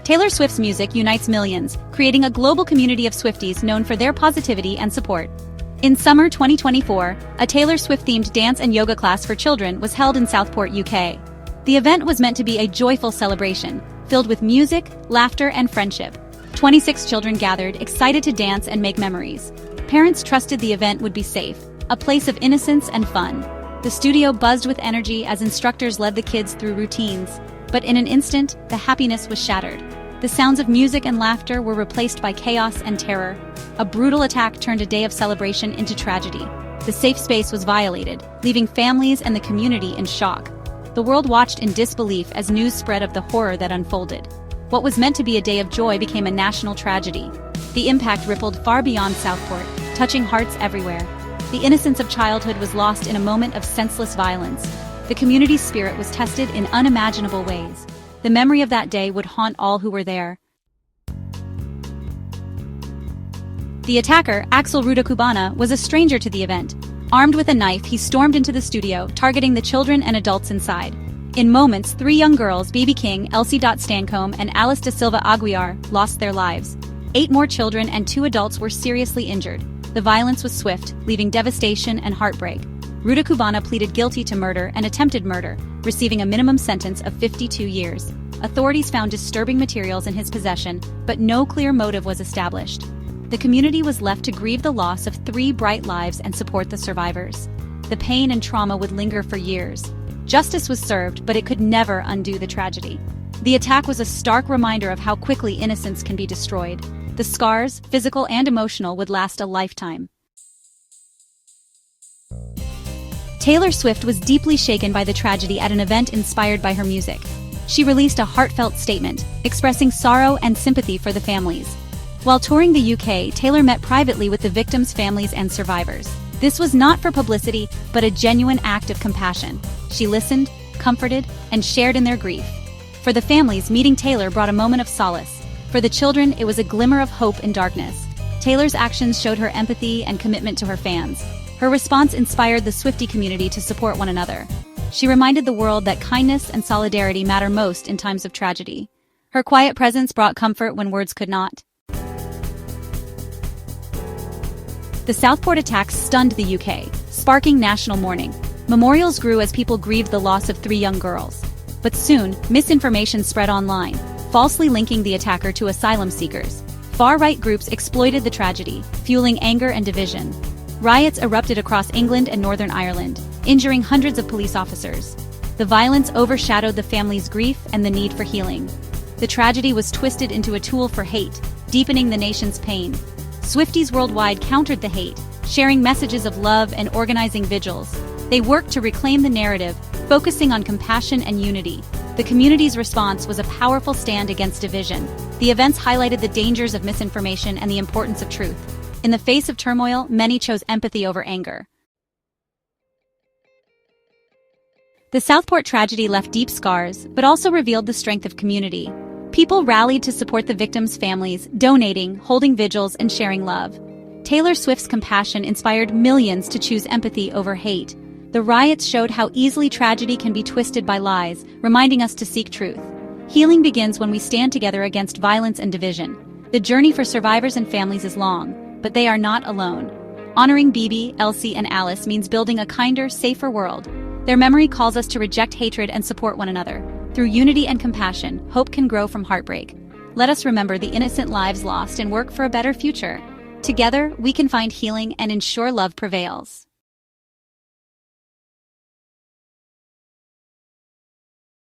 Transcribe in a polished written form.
Taylor Swift's music unites millions, creating a global community of Swifties known for their positivity and support. In summer 2024, a Taylor Swift-themed dance and yoga class for children was held in Southport, UK. The event was meant to be a joyful celebration, filled with music, laughter, and friendship. 26 children gathered, excited to dance and make memories. Parents trusted the event would be safe, a place of innocence and fun. The studio buzzed with energy as instructors led the kids through routines, but in an instant, the happiness was shattered. The sounds of music and laughter were replaced by chaos and terror. A brutal attack turned a day of celebration into tragedy. The safe space was violated, leaving families and the community in shock. The world watched in disbelief as news spread of the horror that unfolded. What was meant to be a day of joy became a national tragedy. The impact rippled far beyond Southport, touching hearts everywhere. The innocence of childhood was lost in a moment of senseless violence. The community's spirit was tested in unimaginable ways. The memory of that day would haunt all who were there. The attacker, Axel Rudakubana, was a stranger to the event. Armed with a knife, he stormed into the studio, targeting the children and adults inside. In moments, 3 young girls, BB King, Elsie Stancombe, and Alice da Silva Aguiar, lost their lives. 8 more children and 2 adults were seriously injured. The violence was swift, leaving devastation and heartbreak. Rudakubana pleaded guilty to murder and attempted murder, receiving a minimum sentence of 52 years. Authorities found disturbing materials in his possession, but no clear motive was established. The community was left to grieve the loss of 3 bright lives and support the survivors. The pain and trauma would linger for years. Justice was served, but it could never undo the tragedy. The attack was a stark reminder of how quickly innocence can be destroyed. The scars, physical and emotional, would last a lifetime. Taylor Swift was deeply shaken by the tragedy at an event inspired by her music. She released a heartfelt statement, expressing sorrow and sympathy for the families. While touring the UK, Taylor met privately with the victims' families and survivors. This was not for publicity, but a genuine act of compassion. She listened, comforted, and shared in their grief. For the families, meeting Taylor brought a moment of solace. For the children, it was a glimmer of hope in darkness. Taylor's actions showed her empathy and commitment to her fans. Her response inspired the Swiftie community to support one another. She reminded the world that kindness and solidarity matter most in times of tragedy. Her quiet presence brought comfort when words could not. The Southport attacks stunned the UK, sparking national mourning. Memorials grew as people grieved the loss of 3 young girls. But soon, misinformation spread online, falsely linking the attacker to asylum seekers. Far-right groups exploited the tragedy, fueling anger and division. Riots erupted across England and Northern Ireland, injuring hundreds of police officers. The violence overshadowed the family's grief and the need for healing. The tragedy was twisted into a tool for hate, deepening the nation's pain. Swifties worldwide countered the hate, sharing messages of love and organizing vigils. They worked to reclaim the narrative, focusing on compassion and unity. The community's response was a powerful stand against division. The events highlighted the dangers of misinformation and the importance of truth. In the face of turmoil, many chose empathy over anger. The Southport tragedy left deep scars, but also revealed the strength of community. People rallied to support the victims' families, donating, holding vigils, and sharing love. Taylor Swift's compassion inspired millions to choose empathy over hate. The riots showed how easily tragedy can be twisted by lies, reminding us to seek truth. Healing begins when we stand together against violence and division. The journey for survivors and families is long, but they are not alone. Honoring BB, Elsie, and Alice means building a kinder, safer world. Their memory calls us to reject hatred and support one another. Through unity and compassion, hope can grow from heartbreak. Let us remember the innocent lives lost and work for a better future. Together, we can find healing and ensure love prevails.